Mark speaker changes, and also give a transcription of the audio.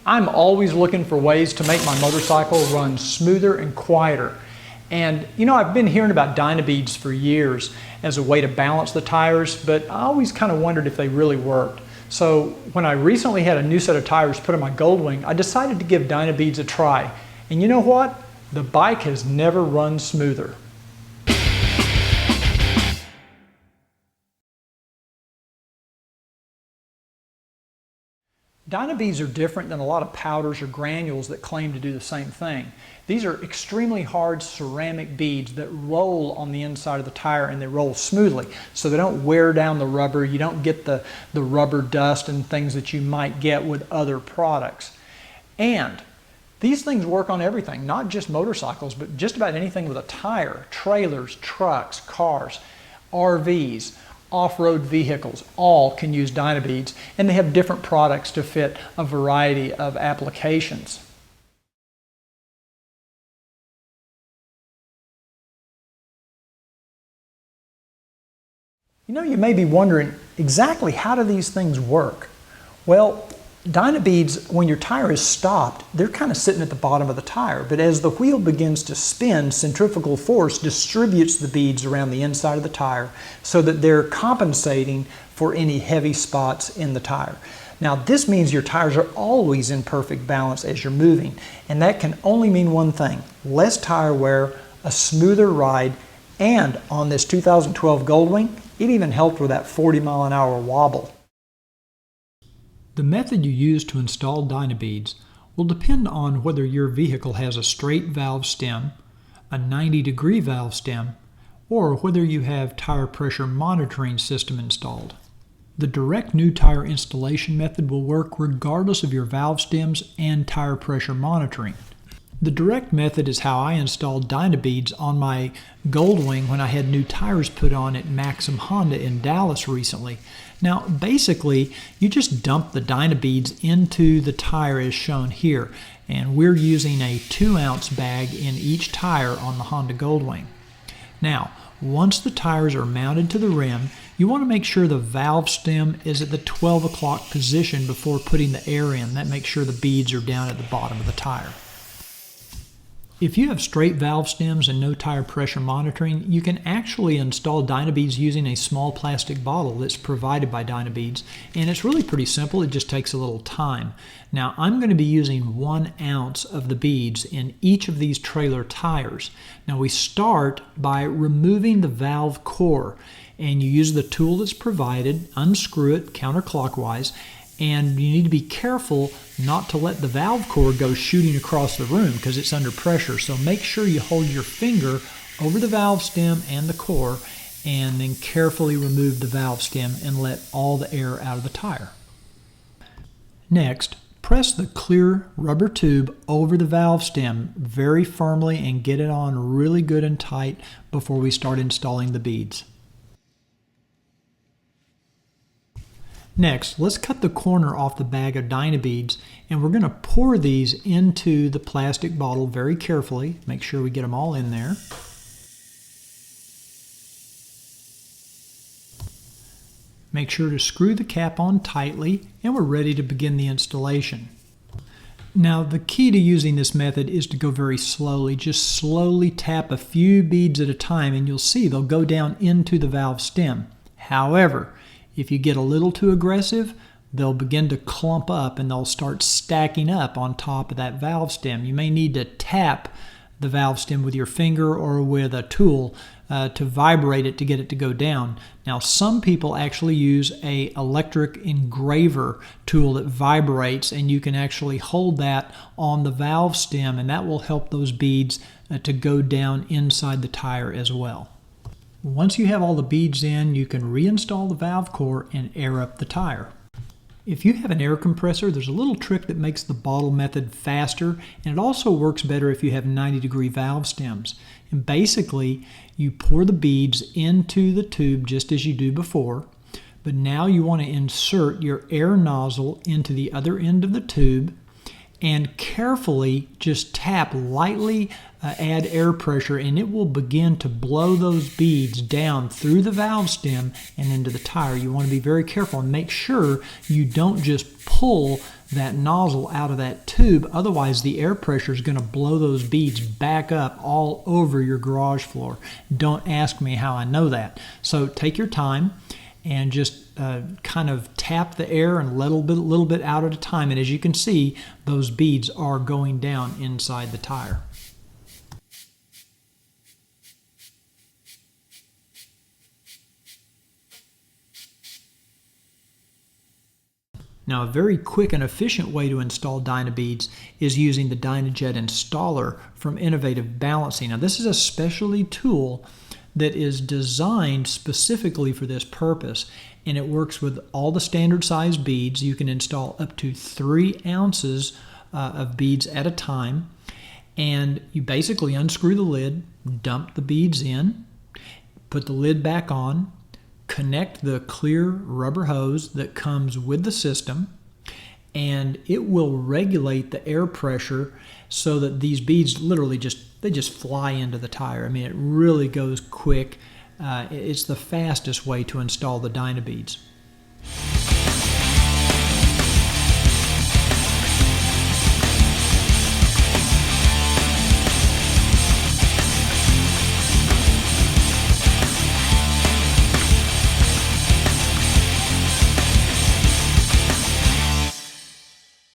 Speaker 1: I'm always looking for ways to make my motorcycle run smoother and quieter. And you know, I've been hearing about Dyna beads for years as a way to balance the tires, but I always kind of wondered if they really worked. So when I recently had a new set of tires put on my Goldwing, I decided to give Dyna beads a try. And you know what? The bike has never run smoother. Dyna beads are different than a lot of powders or granules that claim to do the same thing. These are extremely hard ceramic beads that roll on the inside of the tire, and they roll smoothly, so they don't wear down the rubber. You don't get the rubber dust and things that you might get with other products. And these things work on everything, not just motorcycles, but just about anything with a tire. Trailers, trucks, cars, RVs, off-road vehicles, all can use Dyna beads, and they have different products to fit a variety of applications. You know, you may be wondering, exactly how do these things work? Well, Dyna beads, when your tire is stopped, they're kind of sitting at the bottom of the tire, but as the wheel begins to spin, centrifugal force distributes the beads around the inside of the tire so that they're compensating for any heavy spots in the tire. Now, this means your tires are always in perfect balance as you're moving, and that can only mean one thing: less tire wear, a smoother ride, and on this 2012 Goldwing, it even helped with that 40-mile-an-hour wobble. The method you use to install Dyna beads will depend on whether your vehicle has a straight valve stem, a 90-degree valve stem, or whether you have tire pressure monitoring system installed. The direct new tire installation method will work regardless of your valve stems and tire pressure monitoring. The direct method is how I installed Dyna beads on my Goldwing when I had new tires put on at Maxim Honda in Dallas recently. Now, basically, you just dump the Dyna beads into the tire as shown here, and we're using a 2-ounce bag in each tire on the Honda Goldwing. Now, once the tires are mounted to the rim, you want to make sure the valve stem is at the 12 o'clock position before putting the air in. That makes sure the beads are down at the bottom of the tire. If you have straight valve stems and no tire pressure monitoring, you can actually install Dyna beads using a small plastic bottle that's provided by Dyna beads, and it's really pretty simple. It just takes a little time. Now, I'm going to be using 1 ounce of the beads in each of these trailer tires. Now, we start by removing the valve core, and you use the tool that's provided, unscrew it counterclockwise, and you need to be careful not to let the valve core go shooting across the room because it's under pressure. So make sure you hold your finger over the valve stem and the core, and then carefully remove the valve stem and let all the air out of the tire. Next, press the clear rubber tube over the valve stem very firmly and get it on really good and tight before we start installing the beads. Next, let's cut the corner off the bag of Dyna beads, and we're going to pour these into the plastic bottle very carefully. Make sure we get them all in there. Make sure to screw the cap on tightly, and we're ready to begin the installation. Now, the key to using this method is to go very slowly. Just slowly tap a few beads at a time, and you'll see they'll go down into the valve stem. However, if you get a little too aggressive, they'll begin to clump up and they'll start stacking up on top of that valve stem. You may need to tap the valve stem with your finger or with a tool to vibrate it to get it to go down. Now, some people actually use an electric engraver tool that vibrates, and you can actually hold that on the valve stem, and that will help those beads to go down inside the tire as well. Once you have all the beads in, you can reinstall the valve core and air up the tire. If you have an air compressor, there's a little trick that makes the bottle method faster, and it also works better if you have 90-degree valve stems. And basically, you pour the beads into the tube just as you do before, but now you want to insert your air nozzle into the other end of the tube, and carefully just tap lightly, add air pressure, and it will begin to blow those beads down through the valve stem and into the tire. You want to be very careful and make sure you don't just pull that nozzle out of that tube, otherwise the air pressure is going to blow those beads back up all over your garage floor. Don't ask me how I know that. So take your time and just kind of tap the air and let a little bit out at a time. And as you can see, those beads are going down inside the tire. Now, a very quick and efficient way to install Dyna beads is using the Dyna Jet Installer from Innovative Balancing. Now, this is a specialty tool that is designed specifically for this purpose, and it works with all the standard size beads. You can install up to 3 ounces of beads at a time, and you basically unscrew the lid, dump the beads in, put the lid back on, connect the clear rubber hose that comes with the system, and it will regulate the air pressure so that these beads literally just fly into the tire. I mean, it really goes quick. It's the fastest way to install the Dyna beads.